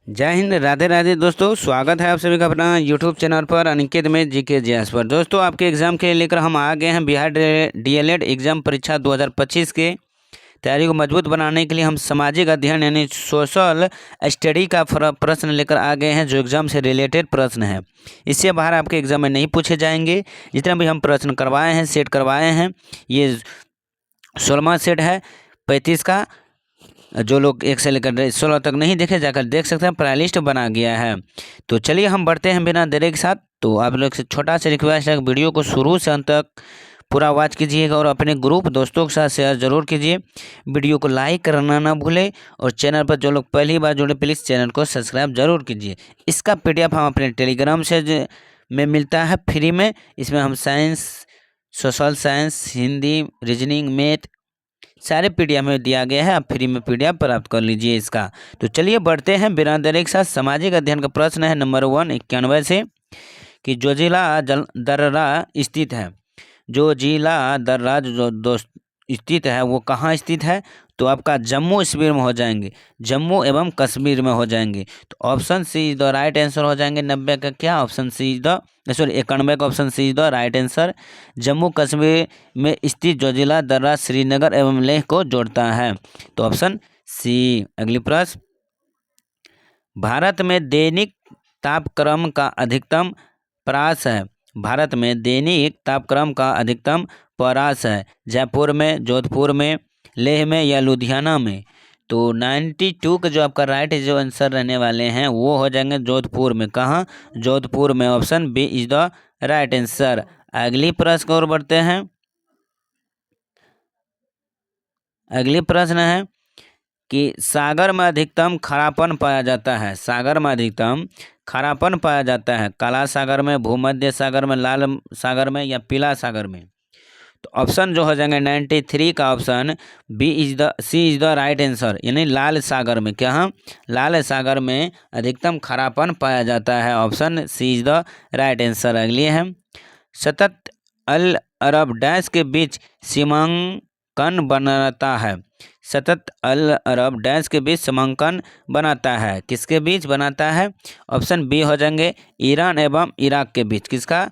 जय हिंद, राधे राधे दोस्तों। स्वागत है आप सभी का अपना यूट्यूब चैनल पर अनिकेत में जीके जीएस पर। दोस्तों आपके एग्ज़ाम के लिए लेकर हम आ गए हैं बिहार डीएलएड एग्ज़ाम परीक्षा 2025 के तैयारी को मजबूत बनाने के लिए हम सामाजिक अध्ययन यानी सोशल स्टडी का प्रश्न लेकर आ गए हैं, जो एग्ज़ाम से रिलेटेड प्रश्न है। इससे बाहर आपके एग्ज़ाम में नहीं पूछे जाएंगे। जितना भी हम प्रश्न करवाए हैं, सेट करवाए हैं, ये 16वां सेट है 35 का। जो लोग 1 से लेकर 16 तक नहीं देखे, जाकर देख सकते हैं, प्ले लिस्ट बना गया है। तो चलिए हम बढ़ते हैं बिना देरी के साथ। तो आप लोग से छोटा सा रिक्वेस्ट है, वीडियो को शुरू से अंत तक पूरा वॉच कीजिएगा और अपने ग्रुप दोस्तों के साथ शेयर जरूर कीजिए। वीडियो को लाइक करना ना भूलें और चैनल पर जो लोग पहली बार जुड़े प्लीज़ चैनल को सब्सक्राइब जरूर कीजिए। इसका PDF हम अपने टेलीग्राम से में मिलता है फ्री में। इसमें हम science, social science, Hindi, reasoning, math सारे PDF में दिया गया है। आप फ्री में PDF प्राप्त कर लीजिए इसका। तो चलिए बढ़ते हैं बिना देरी के साथ। सामाजिक अध्ययन का प्रश्न है नंबर 1 91 से कि जो जिला दर्रा स्थित है, जो जिला दर्रा जो दोस्त स्थित है वो कहाँ स्थित है? तो आपका जम्मू कश्मीर में हो जाएंगे, जम्मू एवं कश्मीर में हो जाएंगे। तो option C is the right answer हो जाएंगे। 90 का क्या ऑप्शन सी इज द 91 का option C is the right answer. Jammu Kashmir में स्थित जो जिला दर्रा श्रीनगर एवं लेह को जोड़ता है, तो ऑप्शन सी। अगली प्रश्न, भारत में दैनिक तापक्रम का अधिकतम परास है। भारत में दैनिक तापक्रम का अधिकतम परास है जयपुर में, जोधपुर में, लेह में या लुधियाना में? तो 92 का जो आपका राइट जो आंसर रहने वाले हैं वो हो जाएंगे जोधपुर में। कहाँ? जोधपुर में। Option B is the right answer. अगली प्रश्न की ओर बढ़ते हैं। अगली प्रश्न है कि सागर में अधिकतम खारापन पाया जाता है। सागर में अधिकतम खारापन पाया जाता है काला सागर में, भूमध्य सागर में, लाल सागर में या पीला सागर में? तो ऑप्शन जो हो जाएंगे 93 का option C is the right answer, यानी लाल सागर में। क्या हम? लाल सागर में अधिकतम खारापन पाया जाता है। Option C is the right answer. अगली है, सतत अल अरब डैश के बीच सीमांकन बनाता है। सतत अल अरब डैश के बीच सीमांकन बनाता है, किसके बीच बनाता है? ऑप्शन बी हो जाएंगे ईरान एवं इराक के बीच। किसका?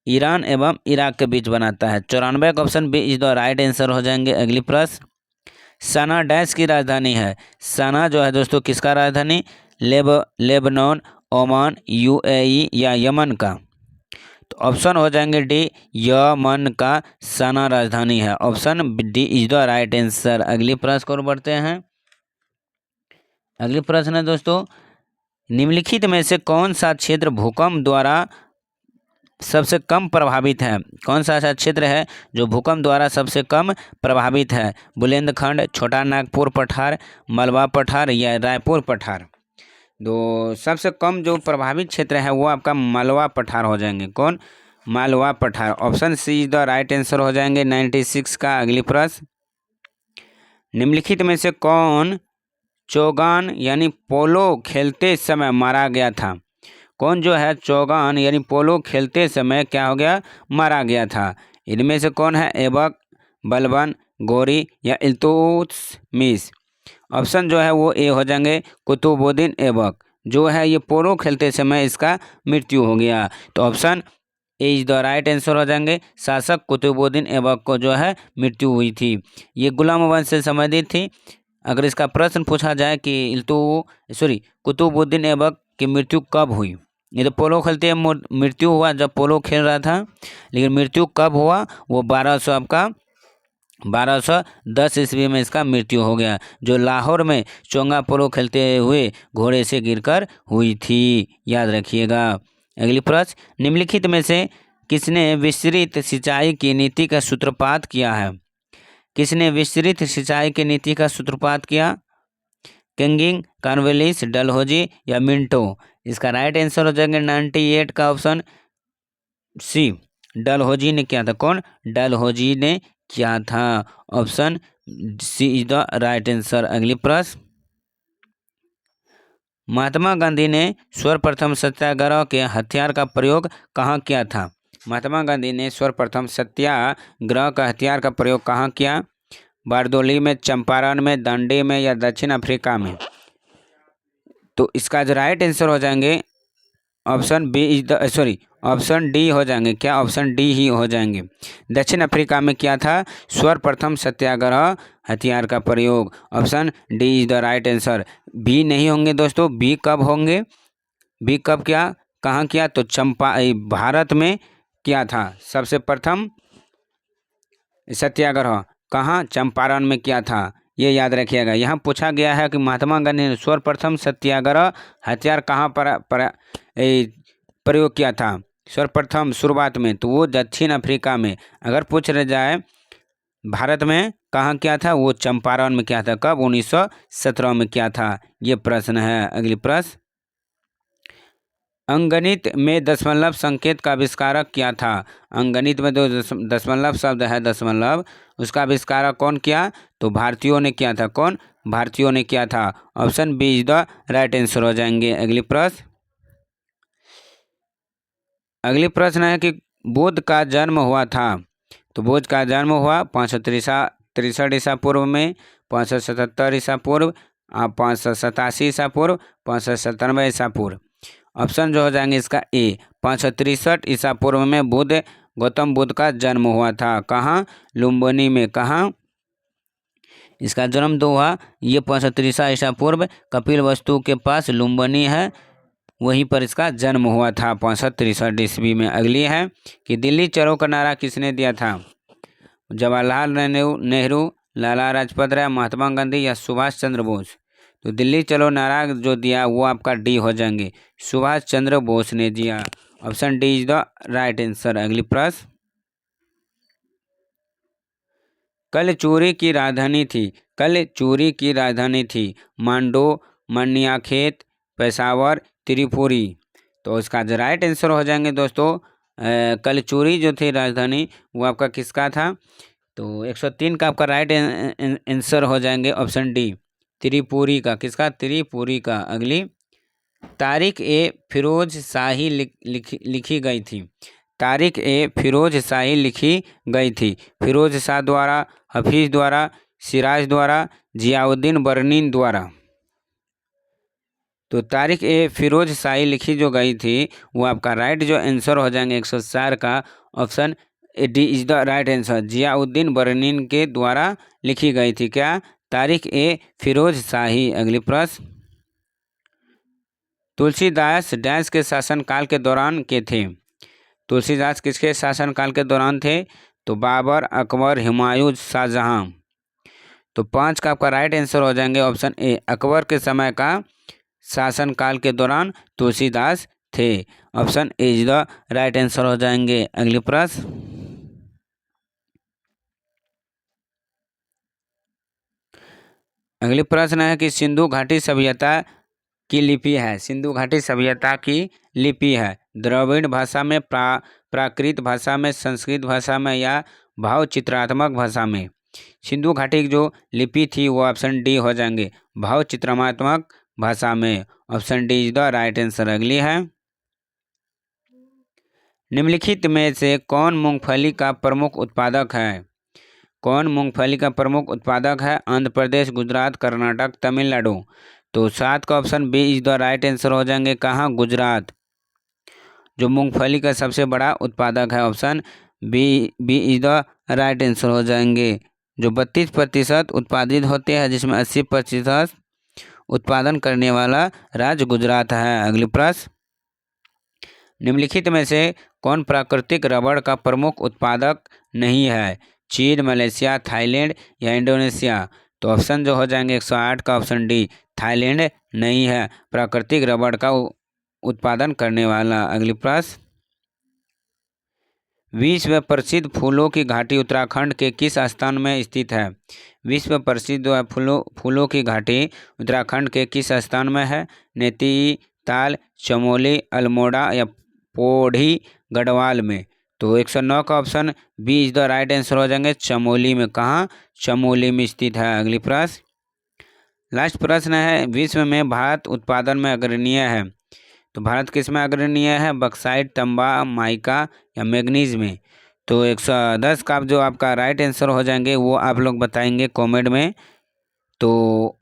ईरान एवं इराक के बीच बनाता है। 94 का option B is the right answer हो जाएंगे। अगली प्रश्न, सना डैश की राजधानी है। सना जो है दोस्तों किसका राजधानी? लेबनान, ओमान, UAE या यमन का? तो ऑप्शन हो जाएंगे डी, यमन का सना राजधानी है। Option D is the right answer. अगली प्रश्न को बढ़ते हैं। अगली प्रश्न है दोस्तों, निम्नलिखित में से कौन सा क्षेत्र भूकंप द्वारा सबसे कम प्रभावित है? कौन सा ऐसा क्षेत्र है जो भूकंप द्वारा सबसे कम प्रभावित है? बुंदेलखंड, छोटा नागपुर पठार, मलबा पठार या रायपुर पठार? तो सबसे कम जो प्रभावित क्षेत्र है वो आपका मालवा पठार हो जाएंगे। कौन? मालवा पठार। Option C is the right answer हो जाएंगे 96 का। अगली प्रश्न, निम्नलिखित में से कौन चौगान यानी पोलो खेलते समय मारा गया था? कौन जो है चौगान यानी पोलो खेलते समय क्या हो गया? मारा गया था। इनमें से कौन है? ऐबक, बलबन, गौरी या इल्तुतमिश? ऑप्शन जो है वो ए हो जाएंगे कुतुबुद्दीन ऐबक। जो है ये पोलो खेलते समय इसका मृत्यु हो गया। तो option A is the right answer हो जाएंगे। शासक कुतुबुद्दीन ऐबक को जो है मृत्यु हुई थी। ये गुलाम वंश से संबंधित थी। अगर इसका प्रश्न पूछा जाए कि कुतुबुद्दीन ऐबक की मृत्यु कब हुई? ये तो पोलो खेलते मृत्यु हुआ जब पोलो खेल रहा था, लेकिन मृत्यु कब हुआ? वो 1210 ईस्वी में इसका मृत्यु हो गया, जो लाहौर में चोंगा पोलो खेलते हुए घोड़े से गिरकर हुई थी। याद रखिएगा। अगली प्रश्न, निम्नलिखित में से किसने विस्तृत सिंचाई की नीति का सूत्रपात किया है? किसने विस्तृत सिंचाई की नीति का सूत्रपात किया? किंगिंग, कॉर्नवालिस, डलहौजी या मिंटो? इसका राइट आंसर हो जाएंगे 98 का ऑप्शन सी, डलहौजी ने किया था। कौन? डलहौजी ने किया था। Option C is the right answer. अगली प्रश्न, महात्मा गांधी ने सर्वप्रथम सत्याग्रह के हथियार का प्रयोग कहाँ किया था? महात्मा गांधी ने सर्वप्रथम सत्याग्रह का हथियार का प्रयोग कहाँ किया? बारदोली में, चंपारण में, दांडी में या दक्षिण अफ्रीका में? तो इसका जो राइट आंसर हो जाएंगे option B is the sorry option D हो जाएंगे। क्या? ऑप्शन डी ही हो जाएंगे। दक्षिण अफ्रीका में क्या था? सर्वप्रथम सत्याग्रह हथियार का प्रयोग। Option D is the right answer. B नहीं होंगे दोस्तों। बी कब होंगे? बी कब क्या कहाँ किया? तो भारत में क्या था सबसे प्रथम सत्याग्रह? कहाँ? चंपारण में किया था। ये याद रखिएगा। यहाँ पूछा गया है कि महात्मा गांधी ने सर्वप्रथम सत्याग्रह हथियार कहाँ पर प्रयोग किया था सर्वप्रथम शुरुआत में? तो वो दक्षिण अफ्रीका में। अगर पूछ रह जाए भारत में कहाँ किया था? वो चंपारण में किया था। कब? 1917 में किया था। ये प्रश्न है। अगली प्रश्न, अंगणित में दशमलव संकेत का आविष्कारक क्या था? अंगणित में जो दशमलव शब्द है दशमलव, उसका आविष्कारक कौन किया? तो भारतीयों ने किया था। कौन? भारतीयों ने किया था। Option B is the right answer हो जाएंगे। अगली प्रश्न है कि बुद्ध का जन्म हुआ था। तो बुद्ध का जन्म हुआ 563 ईसा पूर्व में, 577 ईसा पूर्व, 587 ईसा पूर्व, 597 ईसा पूर्व। ऑप्शन जो हो जाएंगे इसका ए 563 ईसा पूर्व में गौतम बुद्ध का जन्म हुआ था। कहाँ? लुम्बिनी में। कहाँ इसका जन्म दो हुआ? ये 563 ईसा पूर्व कपिल वस्तु के पास लुम्बिनी है, वहीं पर इसका जन्म हुआ था 563 ईस्वी में। अगली है कि दिल्ली चलो का नारा किसने दिया था? जवाहरलाल नेहरू, लाला लाजपत राय, महात्मा गांधी या सुभाष चंद्र बोस? तो दिल्ली चलो नारा जो दिया वो आपका डी हो जाएंगे। सुभाष चंद्र बोस ने दिया। Option D is the right answer. अगली प्रश्न, कल चूरी की राजधानी थी। कल चूरी की राजधानी थी मांडो, मनियाखेत, पेशावर, त्रिपुरी? तो इसका जो राइट आंसर हो जाएंगे दोस्तों कल चूरी जो थी राजधानी वो आपका किसका था? तो 103 का आपका राइट आंसर हो जाएंगे ऑप्शन डी त्रिपुरी का। किसका? त्रिपुरी का। अगली, तारीख ए फिरोज शाही लिखी गई थी। तारीख ए फिरोज शाही लिखी गई थी। फिरोज शाह द्वारा, हफीज द्वारा, सिराज द्वारा, जियाउद्दीन बर्नीन द्वारा? तो तारीख ए फिरोज शाही लिखी जो गई थी वो आपका राइट जो आंसर हो जाएंगे 104 का option D is the right answer. Ziauddin Barani के द्वारा लिखी गई थी। क्या? तारीख ए फिरोज शाही। अगली प्रश्न, तुलसीदास डैश के शासनकाल के दौरान के थे? तुलसीदास किसके शासनकाल के दौरान थे? तो बाबर, अकबर, हुमायूं, शाहजहां? तो 5 का आपका राइट आंसर हो जाएंगे ऑप्शन ए अकबर के समय का शासनकाल के दौरान तुलसीदास थे। Option A is the right answer हो जाएंगे। अगली प्रश्न, अगली प्रश्न है कि सिंधु घाटी सभ्यता की लिपि है। सिंधु घाटी सभ्यता की लिपि है द्रविड़ भाषा में, प्राकृत भाषा में, संस्कृत भाषा में या भाव चित्रात्मक भाषा में? सिंधु घाटी की जो लिपि थी वो ऑप्शन डी हो जाएंगे भाव चित्रात्मक भाषा में। Option D is the right answer. अगली है, निम्नलिखित में से कौन मूंगफली का प्रमुख उत्पादक है? कौन मूंगफली का प्रमुख उत्पादक है? आंध्र प्रदेश, गुजरात, कर्नाटक, तमिलनाडु? तो 7 का option B is the right answer हो जाएंगे। कहाँ? गुजरात जो मूंगफली का सबसे बड़ा उत्पादक है। Option B is the right answer हो जाएंगे। जो 32% उत्पादित होते हैं जिसमें 80% उत्पादन करने वाला राज्य गुजरात है। अगली प्रश्न, निम्नलिखित में से कौन प्राकृतिक रबड़ का प्रमुख उत्पादक नहीं है? चीन, मलेशिया, थाईलैंड या इंडोनेशिया? तो ऑप्शन जो हो जाएंगे 108 का ऑप्शन डी थाईलैंड नहीं है प्राकृतिक रबड़ का उत्पादन करने वाला। अगली प्रश्न, विश्व प्रसिद्ध फूलों की घाटी उत्तराखंड के किस स्थान में स्थित है? विश्व प्रसिद्ध जो है फूलों की घाटी उत्तराखंड के किस स्थान में है? नैनीताल, चमोली, अल्मोड़ा या पौड़ी गढ़वाल में? तो 109 का option B is the right answer हो जाएंगे चमोली में। कहाँ? चमोली में स्थित है। अगली प्रश्न, लास्ट प्रश्न है, विश्व में भारत उत्पादन में अग्रणीय है। तो भारत किस में अग्रणीय है? बक्साइट, तांबा, माइका या मैग्नीज में? तो 110 का जो आपका राइट आंसर हो जाएंगे वो आप लोग बताएंगे कमेंट में। तो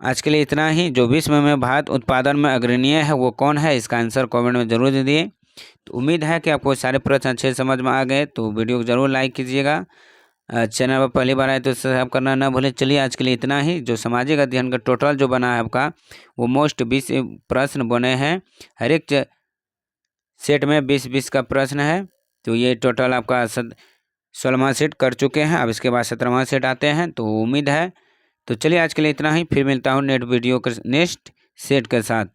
आज के लिए इतना ही। जो विश्व में भारत उत्पादन में अग्रणीय है वो कौन है, इसका आंसर कमेंट में जरूर दीजिए। तो उम्मीद है कि आपको सारे प्रश्न अच्छे समझ में आ गए। तो वीडियो को जरूर लाइक कीजिएगा। चैनल पर पहली बार आए तो सब्सक्राइब करना ना भूलें। चलिए आज के लिए इतना ही। जो सामाजिक अध्ययन का टोटल जो बना है आपका वो मोस्ट 20 प्रश्न बने हैं। हर एक सेट में 20-20 का प्रश्न है। तो ये टोटल आपका 16वां सेट कर चुके हैं। अब इसके बाद 17वां सेट आते हैं। तो उम्मीद है। तो चलिए आज के लिए इतना ही। फिर मिलता हूँ नेक्स्ट सेट के साथ।